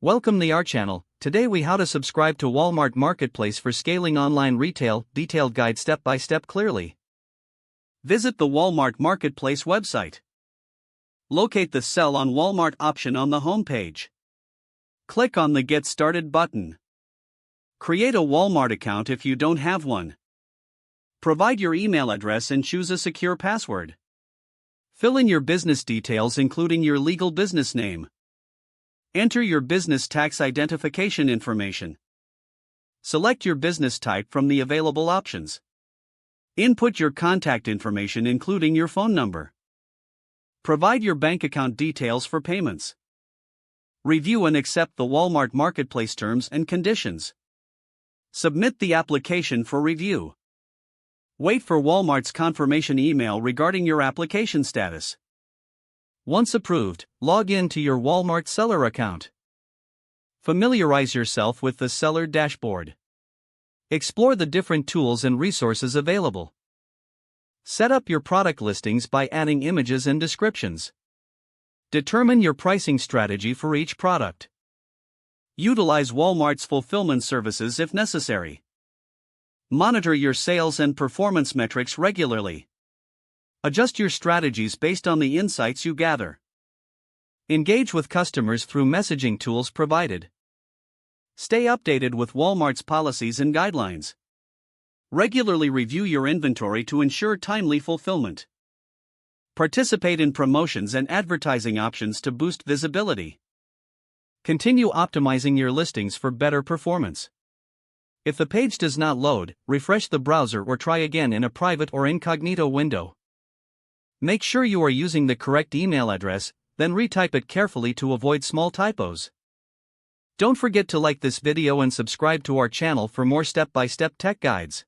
Welcome to our channel. Today we how to subscribe to Walmart Marketplace for scaling online retail, detailed guide step by step clearly. Visit the Walmart Marketplace website. Locate the Sell on Walmart option on the home page. Click on the Get Started button. Create a Walmart account if you don't have one. Provide your email address and choose a secure password. Fill in your business details including your legal business name. Enter your business tax identification information. Select your business type from the available options. Input your contact information including your phone number. Provide your bank account details for payments. Review and accept the Walmart Marketplace terms and conditions. Submit the application for review. Wait for Walmart's confirmation email regarding your application status. Once approved, log in to your Walmart seller account. Familiarize yourself with the seller dashboard. Explore the different tools and resources available. Set up your product listings by adding images and descriptions. Determine your pricing strategy for each product. Utilize Walmart's fulfillment services if necessary. Monitor your sales and performance metrics regularly. Adjust your strategies based on the insights you gather. Engage with customers through messaging tools provided. Stay updated with Walmart's policies and guidelines. Regularly review your inventory to ensure timely fulfillment. Participate in promotions and advertising options to boost visibility. Continue optimizing your listings for better performance. If the page does not load, refresh the browser or try again in a private or incognito window. Make sure you are using the correct email address, then retype it carefully to avoid small typos. Don't forget to like this video and subscribe to our channel for more step-by-step tech guides.